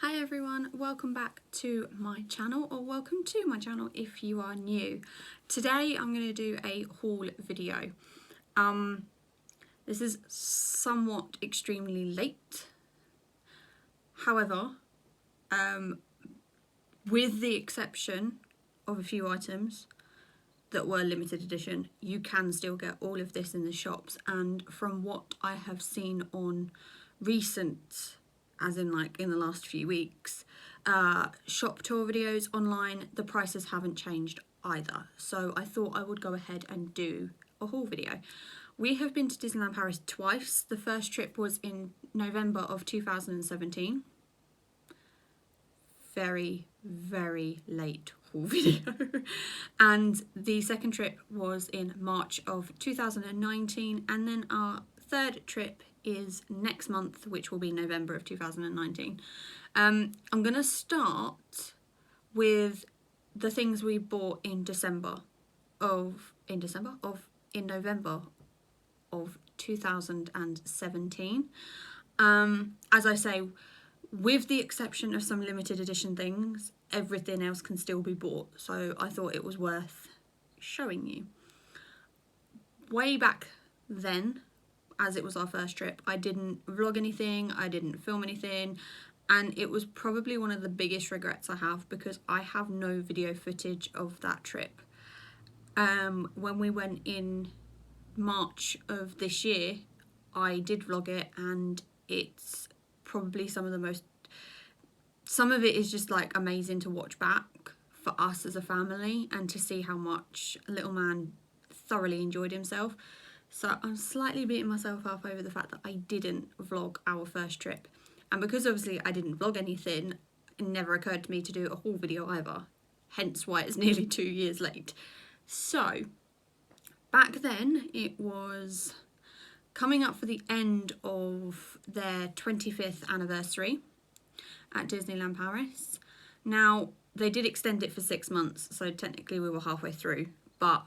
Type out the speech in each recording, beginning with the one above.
Hi everyone, welcome back to my channel, or welcome to my channel if you are new. Today I'm going to do a haul video. This is somewhat extremely late. However, with the exception of a few items that were limited edition, you can still get all of this in the shops, and from what I have seen on recent, as in like in the last few weeks, shop tour videos online, the prices haven't changed either. So I thought I would go ahead and do a haul video. We have been to Disneyland Paris twice. The first trip was in November of 2017. Very, very late haul video. And the second trip was in March of 2019, and then our third trip is next month, which will be November of 2019. I'm gonna start with the things we bought in November of 2017. As I say, with the exception of some limited edition things, everything else can still be bought, so I thought it was worth showing you. Way back then, as it was our first trip, I didn't vlog anything, I didn't film anything, and it was probably one of the biggest regrets I have, because I have no video footage of that trip. When we went in March of this year, I did vlog it, and it's probably some of it is just like amazing to watch back for us as a family, and to see how much little man thoroughly enjoyed himself. So I'm slightly beating myself up over the fact that I didn't vlog our first trip. And because obviously I didn't vlog anything, it never occurred to me to do a haul video either. Hence why it's nearly 2 years late. So back then it was coming up for the end of their 25th anniversary at Disneyland Paris. Now, they did extend it for 6 months, so technically we were halfway through, but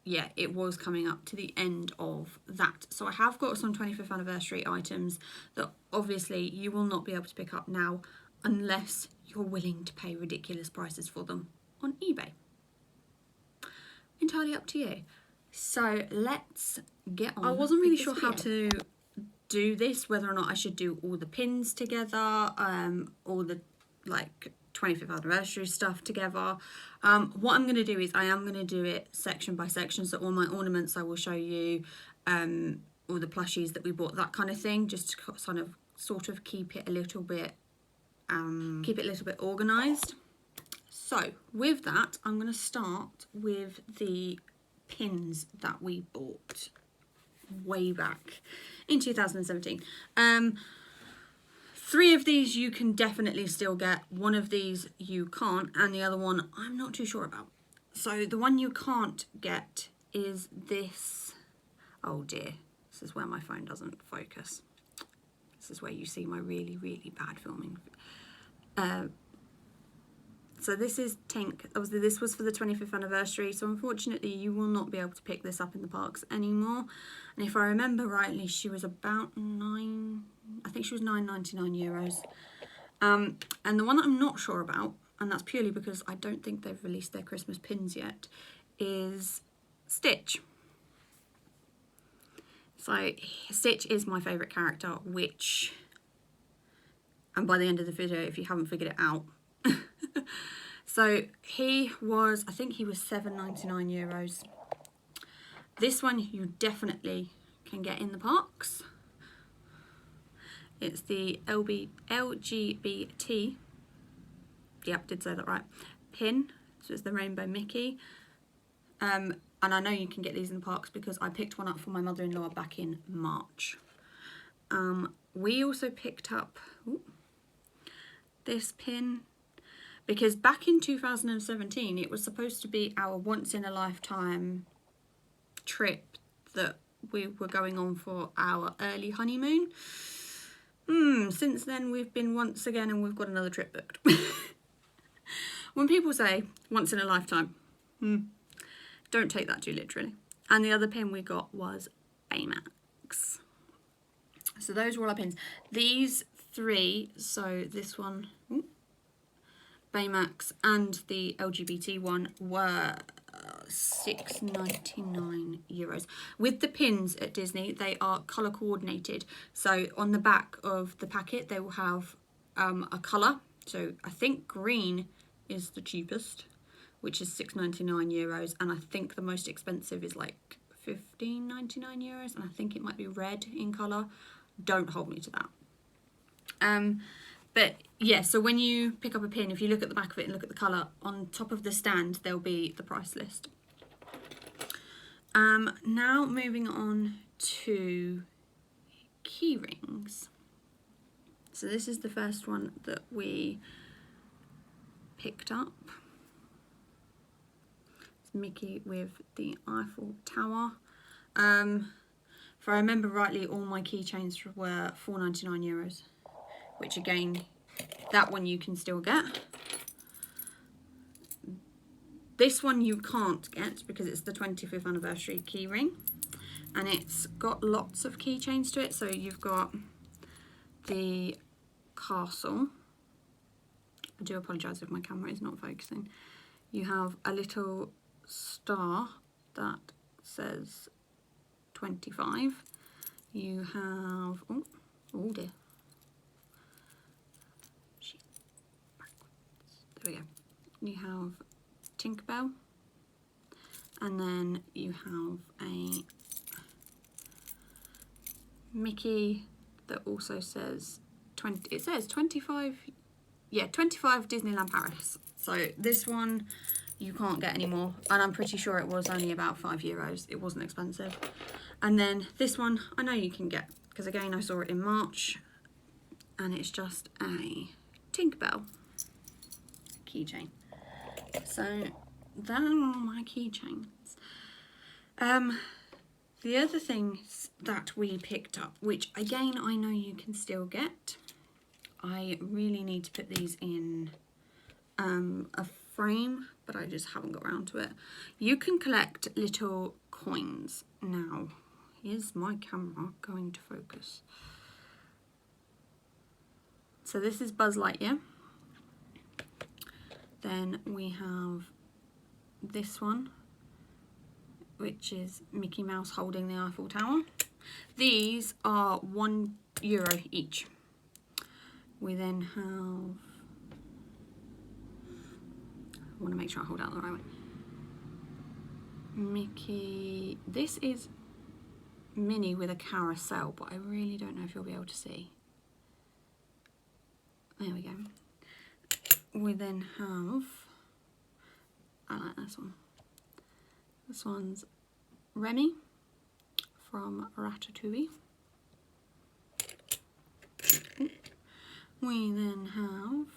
yeah, it was coming up to the end of that. So I have got some 25th anniversary items that obviously you will not be able to pick up now unless you're willing to pay ridiculous prices for them on eBay. Entirely up to you. So let's get on. I wasn't really sure how to do this, whether or not I should do all the pins together, all the like 25th anniversary stuff together. What I'm going to do is I am going to do it section by section. So all my ornaments I will show you, all the plushies that we bought, that kind of thing, just to sort of keep it a little bit organised. So with that, I'm going to start with the pins that we bought way back in 2017. 3 of these you can definitely still get, 1 of these you can't, and the other one I'm not too sure about. So the one you can't get is this. Oh dear, this is where my phone doesn't focus. This is where you see my really, really bad filming. So this is Tink. Obviously this was for the 25th anniversary, so unfortunately you will not be able to pick this up in the parks anymore. And if I remember rightly, she was about I think she was €9.99. And the one that I'm not sure about, and that's purely because I don't think they've released their Christmas pins yet, is Stitch. So Stitch is my favourite character, which, and by the end of the video, if you haven't figured it out, so he was, I think he was €7.99. This one you definitely can get in the parks. It's the LGBT, yep, did say that right, pin. So it's the Rainbow Mickey. And I know you can get these in the parks because I picked one up for my mother-in-law back in March. We also picked up this pin, because back in 2017 it was supposed to be our once-in-a-lifetime trip that we were going on for our early honeymoon. Since then we've been once again and we've got another trip booked. When people say once in a lifetime, don't take that too literally. And the other pin we got was Baymax. So those were all our pins. These three, so this one, Baymax, and the LGBT one were €6.99. With the pins at Disney, they are colour coordinated. So on the back of the packet, they will have a colour. So I think green is the cheapest, which is €6.99, and I think the most expensive is like €15.99, and I think it might be red in colour. Don't hold me to that. But yeah, so when you pick up a pin, if you look at the back of it and look at the colour, on top of the stand there'll be the price list. Now moving on to key rings. So this is the first one that we picked up. It's Mickey with the Eiffel Tower. If I remember rightly, all my keychains were €4.99, which again, that one you can still get. This one you can't get because it's the 25th anniversary key ring, and it's got lots of keychains to it. So you've got the castle. I do apologise if my camera is not focusing. You have a little star that says 25. You have, oh dear. There we go. You have Tinkerbell, and then you have a Mickey that also says 20. It says 25. Yeah, 25 Disneyland Paris. So this one you can't get anymore, and I'm pretty sure it was only about €5. It wasn't expensive. And then this one I know you can get because again I saw it in March, and it's just a Tinkerbell keychain. So that are all my keychains. The other things that we picked up, which again I know you can still get, I really need to put these in a frame, but I just haven't got around to it. You can collect little coins. Now, is my camera going to focus? So this is Buzz Lightyear. Then we have this one, which is Mickey Mouse holding the Eiffel Tower. These are €1 each. We then have, I want to make sure I hold out the right way. Mickey, this is Minnie with a carousel, but I really don't know if you'll be able to see. There we go. We then have, I like this one. This one's Remy from Ratatouille. We then have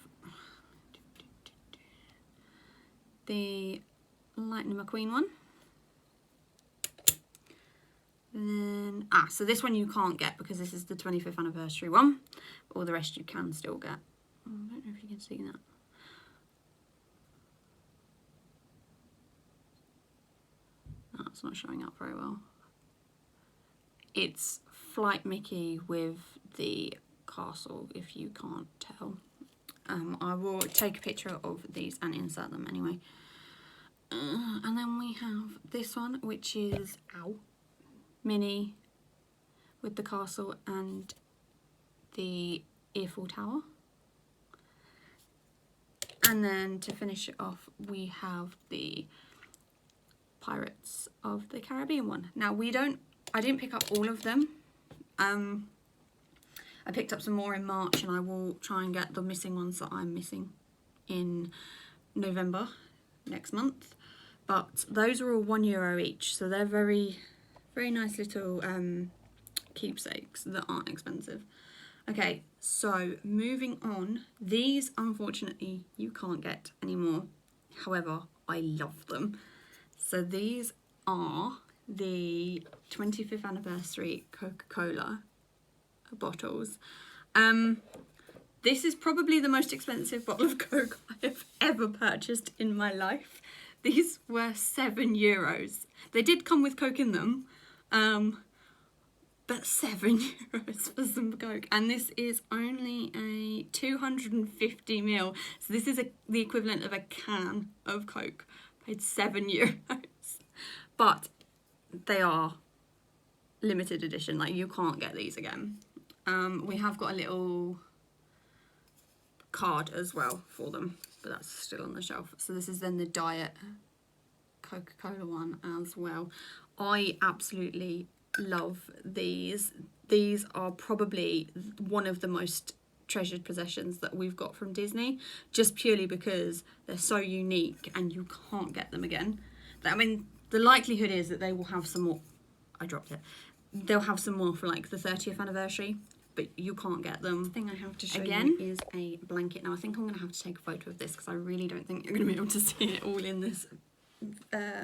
the Lightning McQueen one. And then, so this one you can't get because this is the 25th anniversary one. All the rest you can still get. I don't know if you can see that. Oh, it's not showing up very well. It's Flight Mickey with the castle, if you can't tell. I will take a picture of these and insert them anyway. And then we have this one, which is Minnie with the castle and the Eiffel Tower. And then to finish it off, we have the Pirates of the Caribbean one. Now I didn't pick up all of them. I picked up some more in March, and I will try and get the missing ones that I'm missing in November next month. But those are all €1 each, so they're very, very nice little keepsakes that aren't expensive. Okay, so moving on. These, unfortunately, you can't get anymore. However, I love them. So these are the 25th anniversary Coca-Cola bottles. This is probably the most expensive bottle of Coke I have ever purchased in my life. These were €7. They did come with Coke in them, But €7 for some Coke. And this is only a 250ml. So this is the equivalent of a can of Coke. Paid €7. But they are limited edition. Like, you can't get these again. We have got a little card as well for them, but that's still on the shelf. So this is then the Diet Coca-Cola one as well. I absolutely love these. These are probably one of the most treasured possessions that we've got from Disney, just purely because they're so unique and you can't get them again. I mean, the likelihood is that they will have some more. I dropped it. They'll have some more for like the 30th anniversary, but you can't get them. The thing I have to show you is a blanket. Now I think I'm going to have to take a photo of this because I really don't think you're going to be able to see it all in this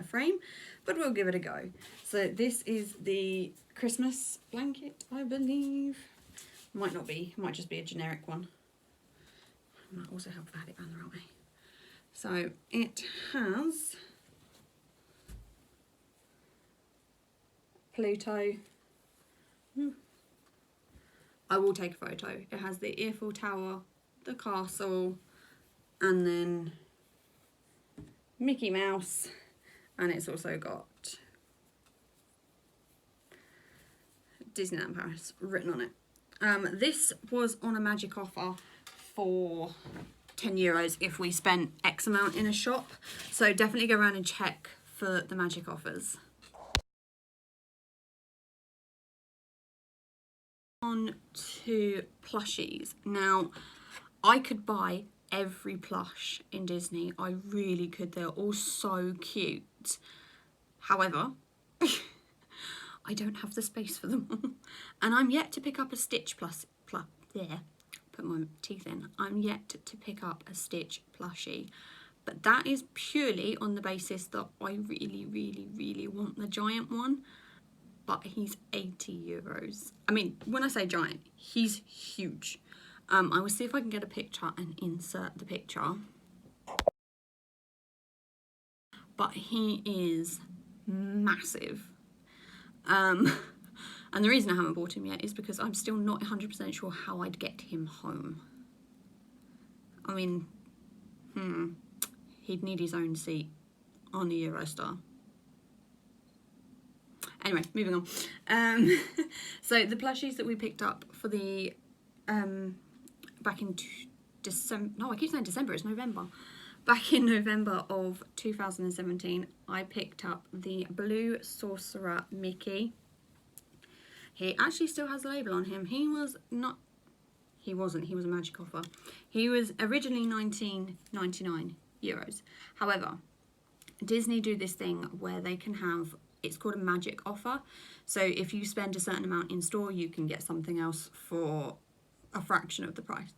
frame, but we'll give it a go. So this is the Christmas blanket, I believe. Might not be, might just be a generic one. I might also have had it around the right way. So it has Pluto. I will take a photo. It has the Eiffel Tower, the castle, and then Mickey Mouse, and it's also got Disneyland Paris written on it. This was on a magic offer for €10 if we spent X amount in a shop, so definitely go around and check for the magic offers. On to plushies. Now, I could buy every plush in Disney. I really could. They're all so cute. However, I don't have the space for them all. And I'm yet to pick up a Stitch there, put my teeth in. I'm yet to pick up a Stitch plushie. But that is purely on the basis that I really, really, really want the giant one. But he's €80. I mean, when I say giant, he's huge. I will see if I can get a picture and insert the picture. But he is massive. And the reason I haven't bought him yet is because I'm still not 100% sure how I'd get him home. I mean, he'd need his own seat on the Eurostar. Anyway, moving on. So the plushies that we picked up for the back in December. No, I keep saying December. It's November. Back in November of 2017, I picked up the Blue Sorcerer Mickey. He actually still has a label on him. He wasn't. He was a magic offer. He was originally €19.99. However, Disney do this thing where they can have. It's called a magic offer. So if you spend a certain amount in store, you can get something else for a fraction of the price.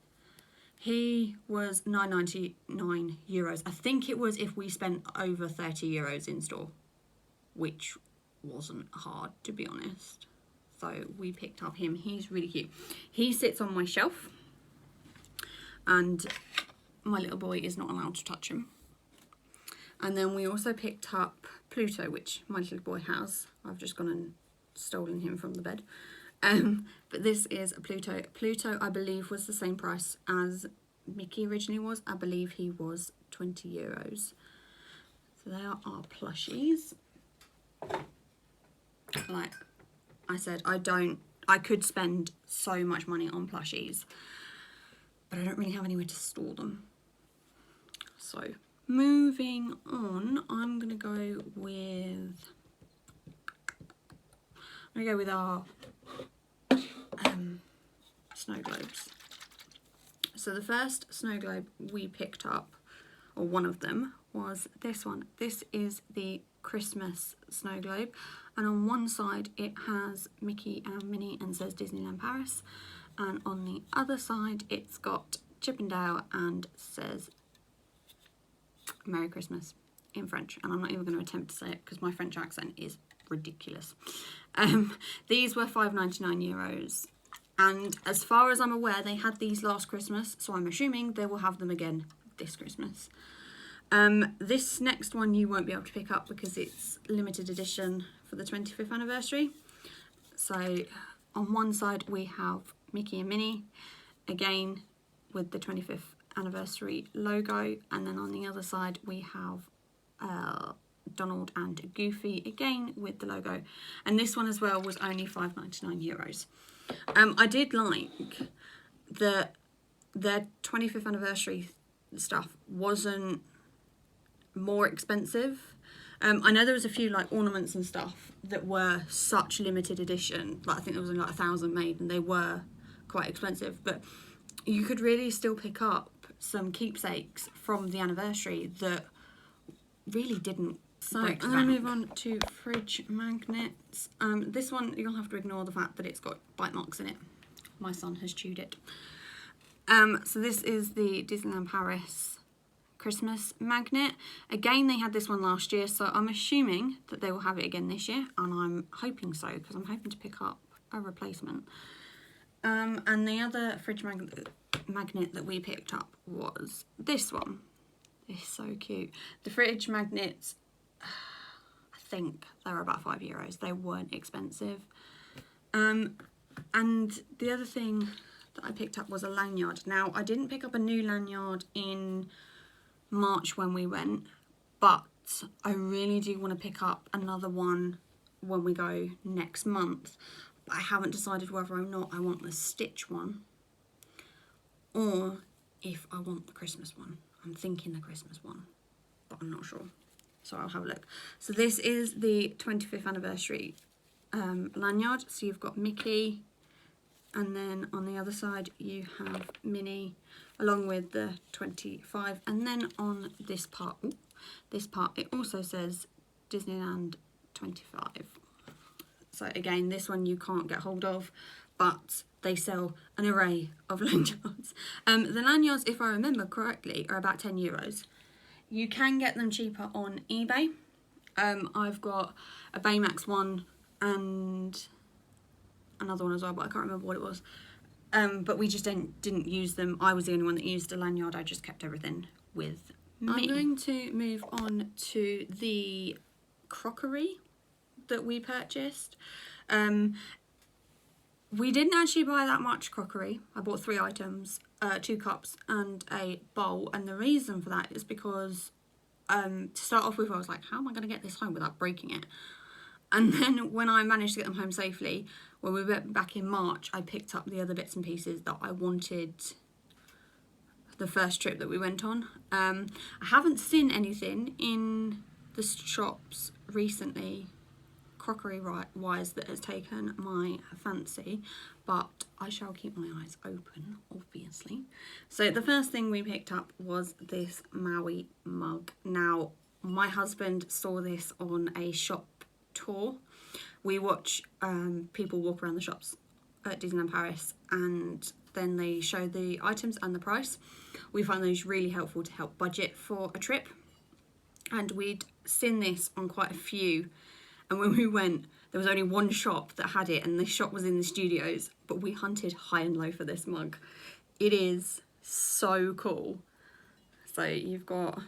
He was €9.99. I think it was if we spent over €30 in store, which wasn't hard, to be honest. So we picked up him. He's really cute. He sits on my shelf, and my little boy is not allowed to touch him. And then we also picked up Pluto, which my little boy has. I've just gone and stolen him from the bed. But this is a Pluto. Pluto, I believe, was the same price as Mickey originally was. I believe he was €20. So they are our plushies. Like I said, I could spend so much money on plushies, but I don't really have anywhere to store them. So moving on, I'm gonna go with our snow globes. So the first snow globe we picked up, or one of them, was this one. This is the Christmas snow globe, and on one side it has Mickey and Minnie and says Disneyland Paris, and on the other side it's got Chip and Dale and says Merry Christmas in French, and I'm not even going to attempt to say it because my French accent is ridiculous. These were €5.99, and as far as I'm aware they had these last Christmas, so I'm assuming they will have them again this Christmas. This next one you won't be able to pick up because it's limited edition for the 25th anniversary. So on one side we have Mickey and Minnie, again with the 25th anniversary logo, and then on the other side we have Donald and Goofy, again with the logo. And this one as well was only €5.99. I did like that their 25th anniversary stuff wasn't more expensive. I know there was a few like ornaments and stuff that were such limited edition, like I think there was only like 1,000 made, and they were quite expensive, but you could really still pick up some keepsakes from the anniversary that really didn't. So I'm going to move on to fridge magnets. This one you'll have to ignore the fact that it's got bite marks in it. My son has chewed it. So this is the Disneyland Paris Christmas magnet. Again, they had this one last year, so I'm assuming that they will have it again this year, and I'm hoping so, because I'm hoping to pick up a replacement. And the other fridge magnet that we picked up was this one. It's so cute. The fridge magnets, I think they were about €5. They weren't expensive. And the other thing that I picked up was a lanyard. Now, I didn't pick up a new lanyard in March when we went, but I really do want to pick up another one when we go next month. I haven't decided whether or not I want the Stitch one or if I want the Christmas one. I'm thinking the Christmas one, but I'm not sure. So I'll have a look. So this is the 25th anniversary lanyard. So you've got Mickey, and then on the other side you have Minnie, along with the 25. And then on this part, it also says Disneyland 25. So again, this one you can't get hold of, but they sell an array of lanyards. The lanyards, if I remember correctly, are about €10. You can get them cheaper on eBay. I've got a Baymax one and another one as well, but I can't remember what it was. But we just didn't use them. I was the only one that used a lanyard. I just kept everything with me. I'm going to move on to the crockery that we purchased. We didn't actually buy that much crockery. I bought 3 items, 2 cups and a bowl, and the reason for that is because to start off with, I was like, how am I going to get this home without breaking it? And then when I managed to get them home safely, when we went back in March, I picked up the other bits and pieces that I wanted the first trip that we went on. I haven't seen anything in the shops recently, crockery wise, that has taken my fancy, but I shall keep my eyes open, obviously. So the first thing we picked up was this Maui mug. Now, my husband saw this on a shop tour. We watch people walk around the shops at Disneyland Paris, and then they show the items and the price. We find those really helpful to help budget for a trip, and we'd seen this on quite a few, and when we went there was only one shop that had it, and this shop was in the studios, but we hunted high and low for this mug. It is so cool. So you've got,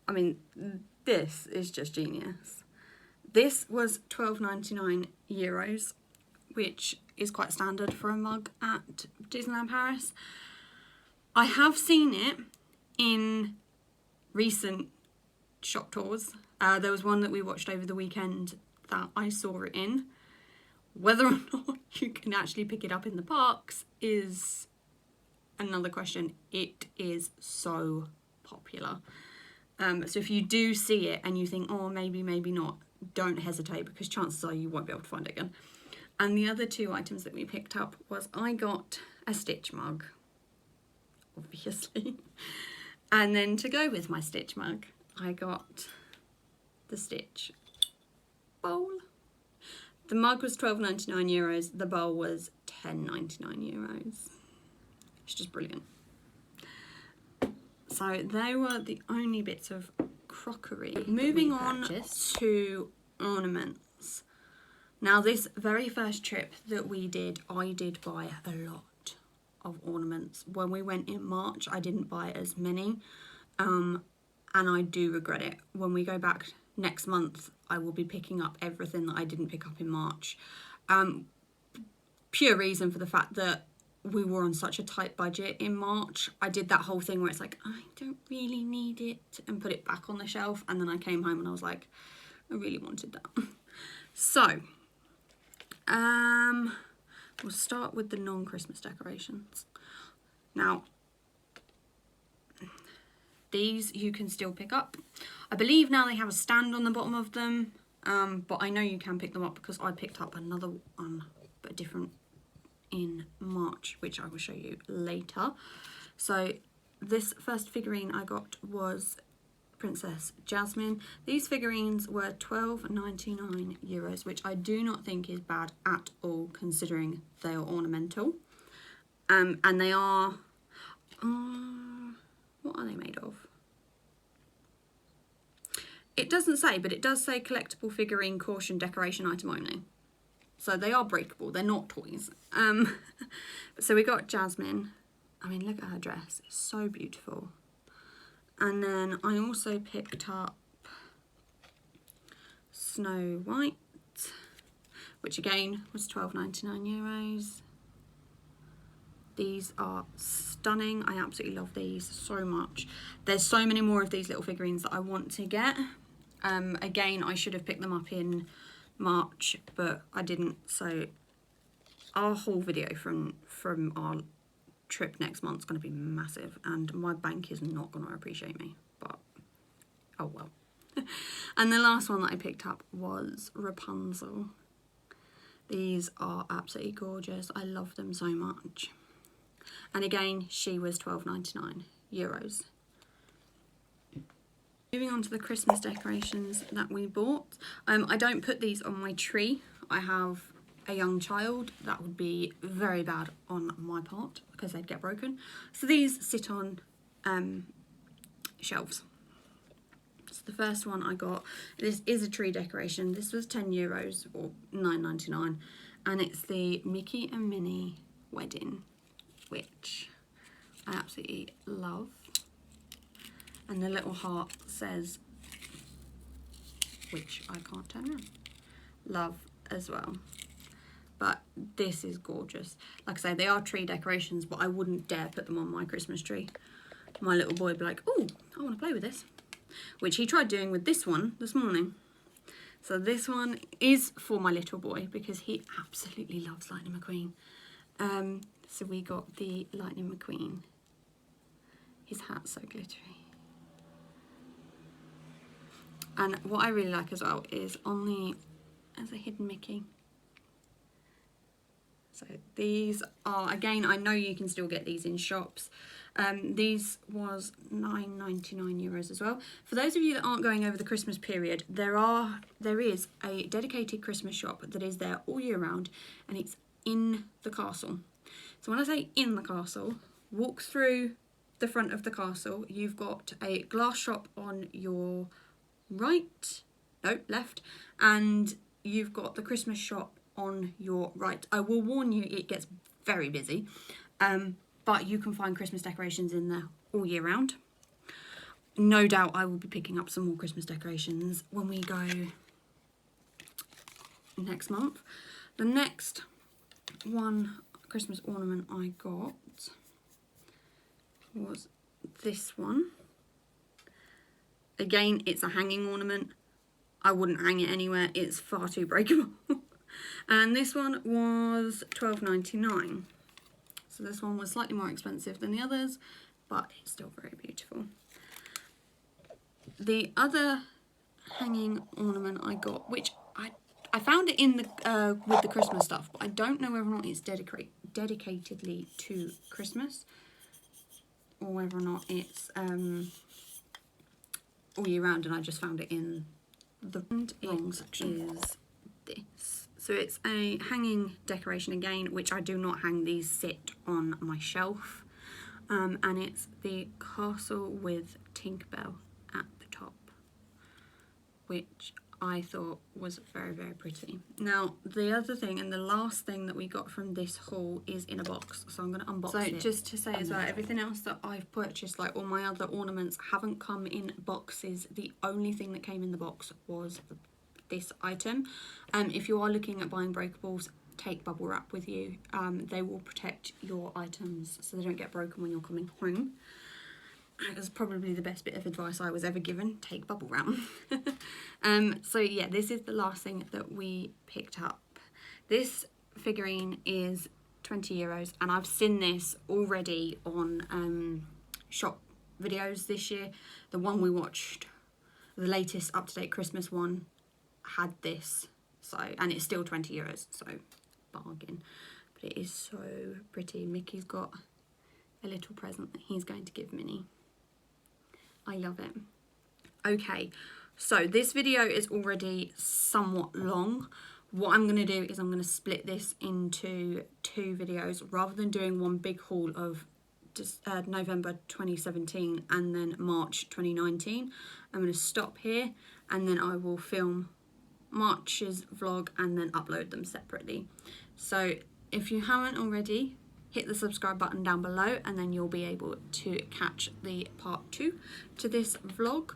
I mean, this is just genius. This was €12.99, which is quite standard for a mug at Disneyland Paris. I have seen it in recent shop tours. There was one that we watched over the weekend that I saw it in. Whether or not you can actually pick it up in the parks is another question. It is so popular. So if you do see it and you think, oh, maybe not, don't hesitate, because chances are you won't be able to find it again. And the other 2 items that we picked up was, I got a Stitch mug, obviously. And then to go with my Stitch mug, I got the Stitch bowl. The mug was €12.99. The bowl was €10.99. It's just brilliant. So they were the only bits of crockery. Moving on to ornaments. Now, this very first trip that we did, I did buy a lot of ornaments. When we went in March, I didn't buy as many, and I do regret it. When we go back next month, I will be picking up everything that I didn't pick up in March. Pure reason for the fact that we were on such a tight budget in March. I did that whole thing where it's like, I don't really need it, and put it back on the shelf. And then I came home and I was like, I really wanted that. So, we'll start with the non-Christmas decorations. Now, these you can still pick up. I believe now they have a stand on the bottom of them, but I know you can pick them up because I picked up another one, but different, in March, which I will show you later. So this first figurine I got was Princess Jasmine. These figurines were €12.99, which I do not think is bad at all considering they are ornamental. And they are, what are they made of? It doesn't say, but it does say collectible figurine, caution, decoration item only. So they are breakable, they're not toys. So we got Jasmine. I mean, look at her dress, it's so beautiful. And then I also picked up Snow White, which again was €12.99. These are stunning. I absolutely love these so much. There's so many more of these little figurines that I want to get. Again, I should have picked them up in March, but I didn't. So our haul video from our trip next month is going to be massive, and my bank is not going to appreciate me, but oh well. And the last one that I picked up was Rapunzel. These are absolutely gorgeous. I love them so much. And again, she was €12.99. Moving on to the Christmas decorations that we bought. I don't put these on my tree. I have a young child. That would be very bad on my part because they'd get broken. So these sit on shelves. So the first one I got, this is a tree decoration. This was €10 or $9.99, and it's the Mickey and Minnie wedding, which I absolutely love. And the little heart says, which I can't turn around, love as well. But this is gorgeous. Like I say, they are tree decorations, but I wouldn't dare put them on my Christmas tree. My little boy would be like, oh, I want to play with this. Which he tried doing with this one this morning. So this one is for my little boy because he absolutely loves Lightning McQueen. So we got the Lightning McQueen. His hat's so glittery. And what I really like as well is as a hidden Mickey. So these are, again, I know you can still get these in shops. These was €9.99 as well. For those of you that aren't going over the Christmas period, there is a dedicated Christmas shop that is there all year round, and it's in the castle. So when I say in the castle, walk through the front of the castle. You've got a glass shop on your left, and you've got the Christmas shop on your right. I will warn you, it gets very busy, but you can find Christmas decorations in there all year round. No doubt I will be picking up some more Christmas decorations when we go next month. The next one Christmas ornament I got was this one. Again, it's a hanging ornament. I wouldn't hang it anywhere, it's far too breakable. And this one was $12.99. So this one was slightly more expensive than the others, but it's still very beautiful. The other hanging ornament I got, which I found it in the with the Christmas stuff, but I don't know whether or not it's dedicatedly to Christmas, or whether or not it's all year round, and I just found it in the wrong section. Is this. So it's a hanging decoration again, which I do not hang. These sit on my shelf, and it's the castle with Tinkerbell at the top, which I thought was very, very pretty. Now, the other thing and the last thing that we got from this haul is in a box, so I'm going to unbox it. So just to say as well, everything else that I've purchased, like all my other ornaments, haven't come in boxes. The only thing that came in the box was this item. If you are looking at buying breakables, take bubble wrap with you. They will protect your items so they don't get broken when you're coming home. That's probably the best bit of advice I was ever given. Take bubble wrap. So yeah, this is the last thing that we picked up. This figurine is €20 and I've seen this already on shop videos this year. The one we watched, the latest up-to-date Christmas one, had this. So, and it's still €20, so bargain. But it is so pretty. Mickey's got a little present that he's going to give Minnie. I love it. Okay, so this video is already somewhat long. What I'm going to do is I'm going to split this into 2 videos rather than doing one big haul of just November 2017 and then March 2019. I'm going to stop here and then I will film March's vlog and then upload them separately. So if you haven't already, hit the subscribe button down below and then you'll be able to catch the part 2 to this vlog.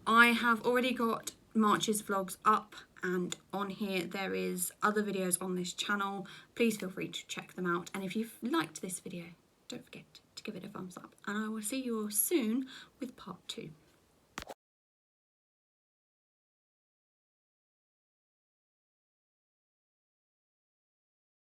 I have already got March's vlogs up, and on here there is other videos on this channel. Please feel free to check them out, and if you've liked this video, don't forget to give it a thumbs up, and I will see you all soon with part 2.